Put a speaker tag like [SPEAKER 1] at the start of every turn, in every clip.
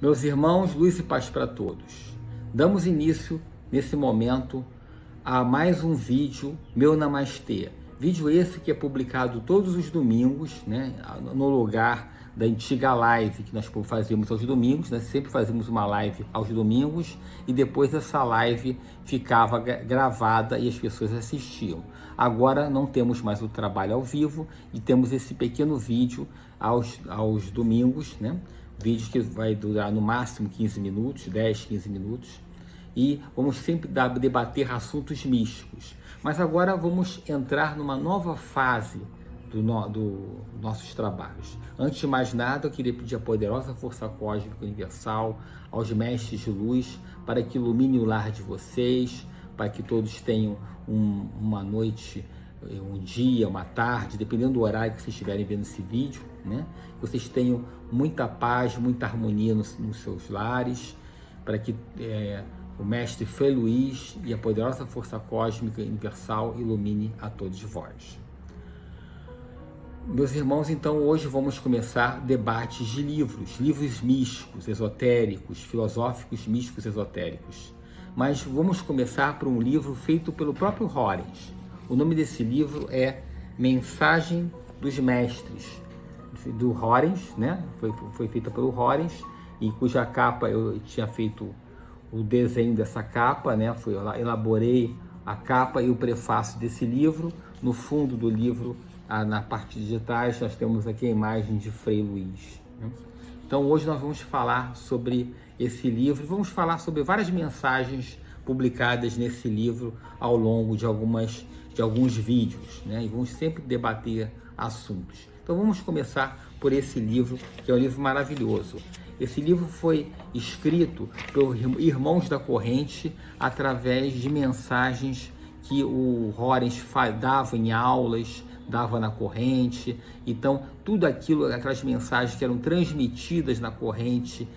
[SPEAKER 1] Meus irmãos, luz e paz para todos. Damos início, nesse momento, a mais um vídeo Meu Namastê. Vídeo esse que é publicado todos os domingos, né, no lugar da antiga live que nós fazíamos aos domingos, né, sempre fazíamos uma live aos domingos e depois essa live ficava gravada e as pessoas assistiam. Agora não temos mais o trabalho ao vivo e temos esse pequeno vídeo aos domingos, né? Vídeo que vai durar no máximo 15 minutos, 10, 15 minutos, e vamos sempre debater assuntos místicos. Mas agora vamos entrar numa nova fase dos nossos trabalhos. Antes de mais nada, eu queria pedir a poderosa força cósmica universal, aos mestres de luz, para que ilumine o lar de vocês, para que todos tenham uma noite, um dia, uma tarde, dependendo do horário que vocês estiverem vendo esse vídeo, né? Vocês tenham muita paz, muita harmonia nos seus lares, para que o mestre Frei Luiz e a poderosa força cósmica universal ilumine a todos vós. Meus irmãos, então hoje vamos começar debates de livros místicos, esotéricos, filosóficos, místicos, esotéricos. Mas vamos começar por um livro feito pelo próprio Horens. O nome desse livro é Mensagem dos Mestres, do Horens, né? Foi feita pelo Horens, e cuja capa eu tinha feito o desenho dessa capa, né? Elaborei a capa e o prefácio desse livro. No fundo do livro, na parte de trás, nós temos aqui a imagem de Frei Luiz, né? Então hoje nós vamos falar sobre esse livro, vamos falar sobre várias mensagens publicadas nesse livro ao longo de alguns vídeos, né? E vamos sempre debater assuntos. Então vamos começar por esse livro, que é um livro maravilhoso. Esse livro foi escrito por irmãos da corrente através de mensagens que o Horens dava em aulas, dava na corrente. Então tudo aquilo, aquelas mensagens que eram transmitidas na corrente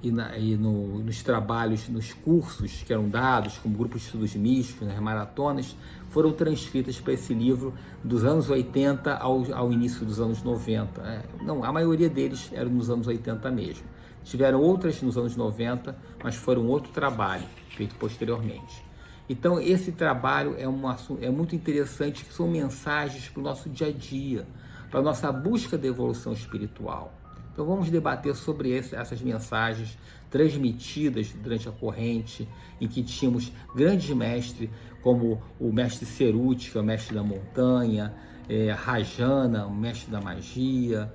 [SPEAKER 1] nos trabalhos, nos cursos que eram dados, como grupos de estudos místicos, nas maratonas, foram transcritas para esse livro dos anos 80 ao início dos anos 90. Não, a maioria deles eram nos anos 80 mesmo. Tiveram outras nos anos 90, mas foram outro trabalho feito posteriormente. Então esse trabalho é muito interessante, que são mensagens para o nosso dia a dia, para a nossa busca da evolução espiritual. Então vamos debater sobre essas mensagens transmitidas durante a corrente, em que tínhamos grandes mestres, como o mestre Ceruti, que é o mestre da montanha, Rajana, o mestre da magia,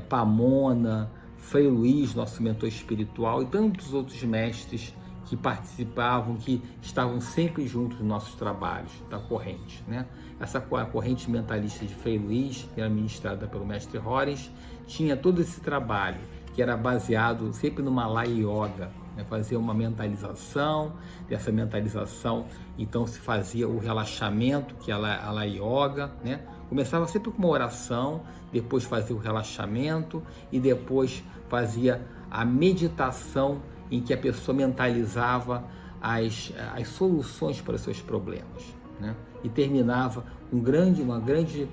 [SPEAKER 1] Pamona, Frei Luiz, nosso mentor espiritual, e tantos outros mestres que participavam, que estavam sempre juntos nos nossos trabalhos da corrente, né? A corrente mentalista de Frei Luiz, que era ministrada pelo mestre Horens, tinha todo esse trabalho, que era baseado sempre numa Laya Yoga, né? Fazia uma mentalização, dessa mentalização, então se fazia o relaxamento, que é a Laya Yoga, né? Começava sempre com uma oração, depois fazia o relaxamento e depois fazia a meditação, em que a pessoa mentalizava as soluções para os seus problemas, né? E terminava uma grande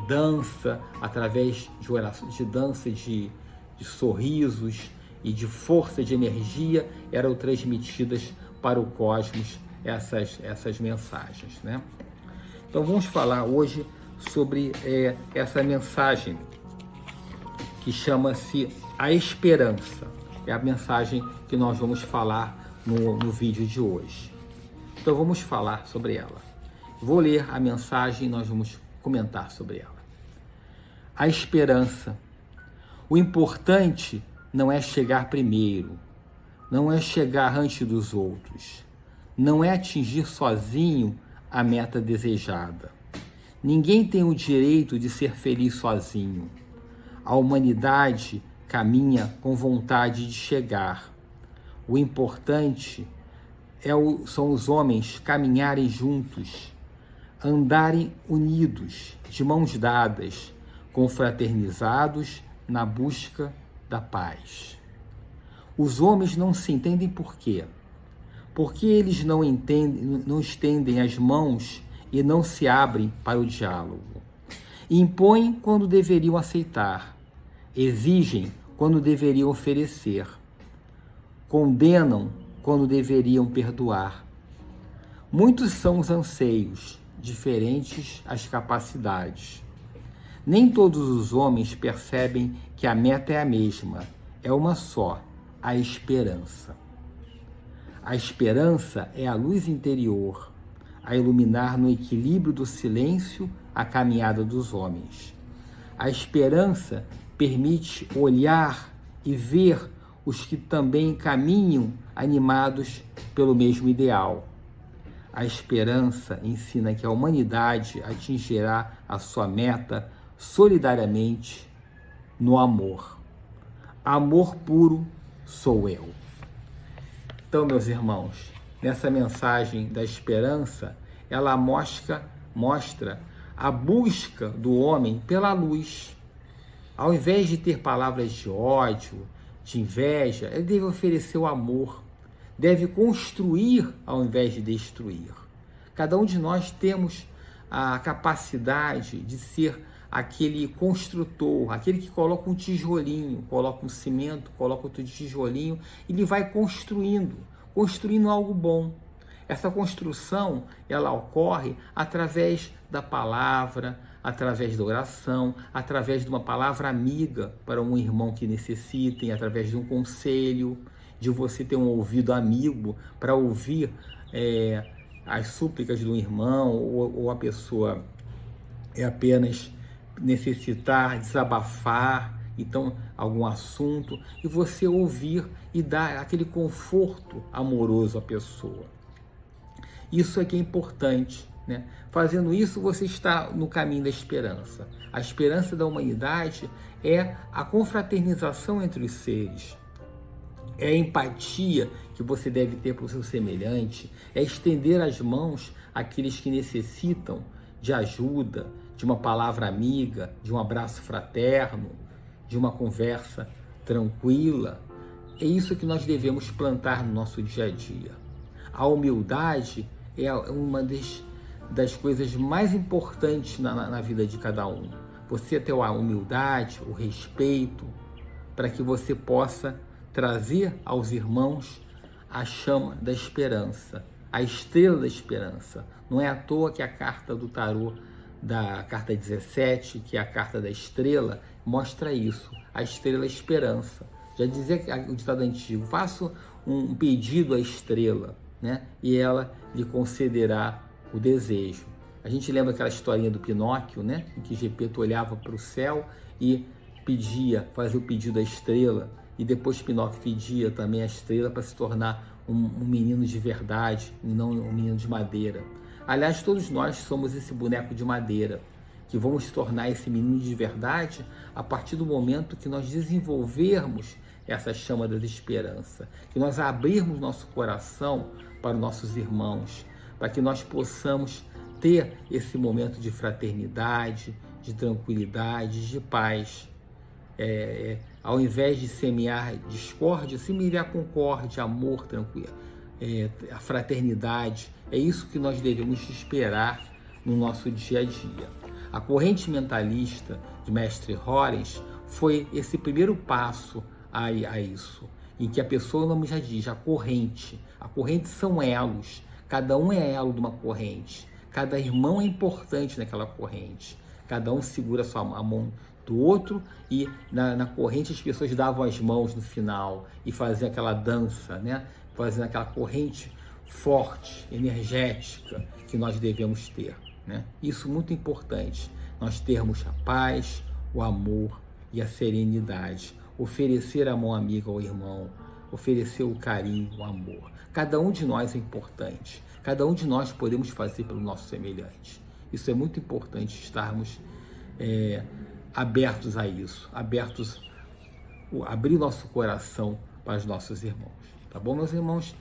[SPEAKER 1] dança, através de oração, de dança de sorrisos e de força de energia, eram transmitidas para o cosmos essas mensagens, né? Então vamos falar hoje sobre essa mensagem que chama-se A Esperança. É a mensagem que nós vamos falar no vídeo de hoje. Então vamos falar sobre ela. Vou ler a mensagem e nós vamos comentar sobre ela. A esperança. O importante não é chegar primeiro, não é chegar antes dos outros, não é atingir sozinho a meta desejada. Ninguém tem o direito de ser feliz sozinho. A humanidade caminha com vontade de chegar. O importante são os homens caminharem juntos, andarem unidos, de mãos dadas, confraternizados na busca da paz. Os homens não se entendem por quê? Porque eles não estendem as mãos e não se abrem para o diálogo. Impõem quando deveriam aceitar. Exigem quando deveriam oferecer, condenam quando deveriam perdoar. Muitos são os anseios, diferentes as capacidades. Nem todos os homens percebem que a meta é a mesma, é uma só, a esperança. A esperança é a luz interior, a iluminar no equilíbrio do silêncio a caminhada dos homens. A esperança permite olhar e ver os que também caminham animados pelo mesmo ideal. A esperança ensina que a humanidade atingirá a sua meta solidariamente no amor. Amor puro sou eu. Então, meus irmãos, nessa mensagem da esperança, ela mostra a busca do homem pela luz. Ao invés de ter palavras de ódio, de inveja, ele deve oferecer o amor, deve construir ao invés de destruir. Cada um de nós temos a capacidade de ser aquele construtor, aquele que coloca um tijolinho, coloca um cimento, coloca outro tijolinho, e ele vai construindo algo bom. Essa construção, ela ocorre através da palavra, através da oração, através de uma palavra amiga para um irmão que necessitem, através de um conselho, de você ter um ouvido amigo para ouvir as súplicas do irmão, ou a pessoa apenas necessitar, desabafar, então, algum assunto, e você ouvir e dar aquele conforto amoroso à pessoa. Isso é que é importante, né? Fazendo isso, você está no caminho da esperança. A esperança da humanidade é a confraternização entre os seres, é a empatia que você deve ter para o seu semelhante, é estender as mãos àqueles que necessitam de ajuda, de uma palavra amiga, de um abraço fraterno, de uma conversa tranquila. É isso que nós devemos plantar no nosso dia a dia. A humildade é uma das coisas mais importantes na vida de cada um. Você ter a humildade, o respeito, para que você possa trazer aos irmãos a chama da esperança, a estrela da esperança. Não é à toa que a carta do tarô, da carta 17, que é a carta da estrela, mostra isso, a estrela é a esperança. Já dizia o ditado antigo, faça um pedido à estrela, né? E ela lhe concederá o desejo. A gente lembra aquela historinha do Pinóquio, né? Em que Gepeto olhava para o céu e fazia o pedido à estrela, e depois Pinóquio pedia também a estrela para se tornar um menino de verdade e não um menino de madeira. Aliás, todos nós somos esse boneco de madeira, que vamos se tornar esse menino de verdade a partir do momento que nós desenvolvermos essa chama da esperança, que nós abrirmos nosso coração para os nossos irmãos, para que nós possamos ter esse momento de fraternidade, de tranquilidade, de paz. Ao invés de semear discórdia, semear concórdia, amor, tranquilo, a fraternidade. É isso que nós devemos esperar no nosso dia a dia. A corrente mentalista de Mestre Rorens foi esse primeiro passo a isso, em que a pessoa, o nome já diz, a corrente são elos, cada um é elo de uma corrente, cada irmão é importante naquela corrente, cada um segura a mão do outro, e na corrente as pessoas davam as mãos no final e faziam aquela dança, né? Fazendo aquela corrente forte, energética que nós devemos ter, né? Isso é muito importante, nós termos a paz, o amor e a serenidade, oferecer a mão amiga ao irmão, oferecer o carinho, o amor. Cada um de nós é importante, cada um de nós podemos fazer pelo nosso semelhante. Isso é muito importante, estarmos abertos a isso, abrir nosso coração para os nossos irmãos. Tá bom, meus irmãos?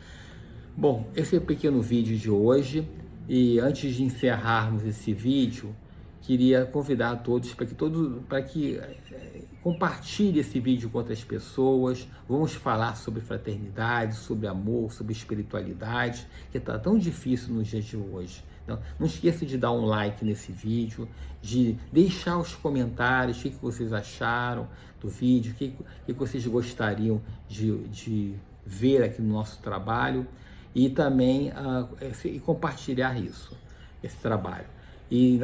[SPEAKER 1] Bom, esse é o pequeno vídeo de hoje, e antes de encerrarmos esse vídeo, queria convidar a todos para que compartilhe esse vídeo com outras pessoas. Vamos falar sobre fraternidade, sobre amor, sobre espiritualidade, que está tão difícil nos dias de hoje. Não esqueça de dar um like nesse vídeo, de deixar os comentários, o que vocês acharam do vídeo, o que vocês gostariam de ver aqui no nosso trabalho, e também compartilhar esse trabalho. E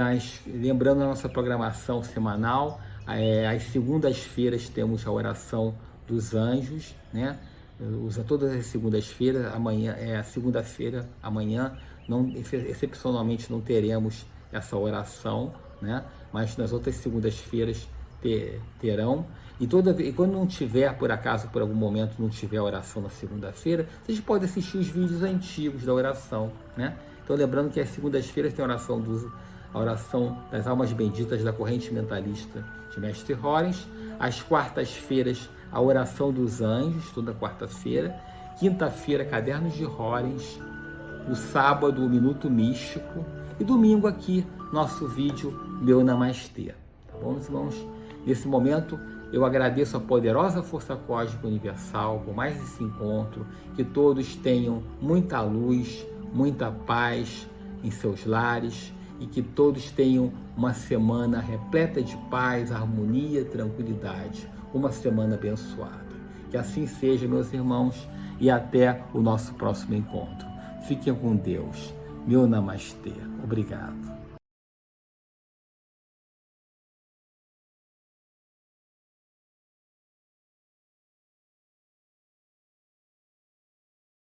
[SPEAKER 1] lembrando a nossa programação semanal, às segundas-feiras temos a oração dos anjos, né? Usa todas as segundas-feiras, amanhã segunda-feira, amanhã, excepcionalmente não teremos essa oração, né? Mas nas outras segundas-feiras terão. E quando não tiver, por acaso, por algum momento, não tiver oração na segunda-feira, vocês podem assistir os vídeos antigos da oração, né? Então, lembrando que às segundas-feiras tem a oração das almas benditas da corrente mentalista de Mestre Horens. Às quartas-feiras, a oração dos anjos, toda quarta-feira. Quinta-feira, cadernos de Horens. O sábado, o Minuto Místico. E domingo aqui, nosso vídeo Meu Namastê. Tá bom, meus irmãos? Nesse momento, eu agradeço a poderosa força cósmica universal por mais esse encontro. Que todos tenham muita luz, muita paz em seus lares, e que todos tenham uma semana repleta de paz, harmonia, tranquilidade. Uma semana abençoada. Que assim seja, meus irmãos, e até o nosso próximo encontro. Fiquem com Deus. Meu Namastê. Obrigado.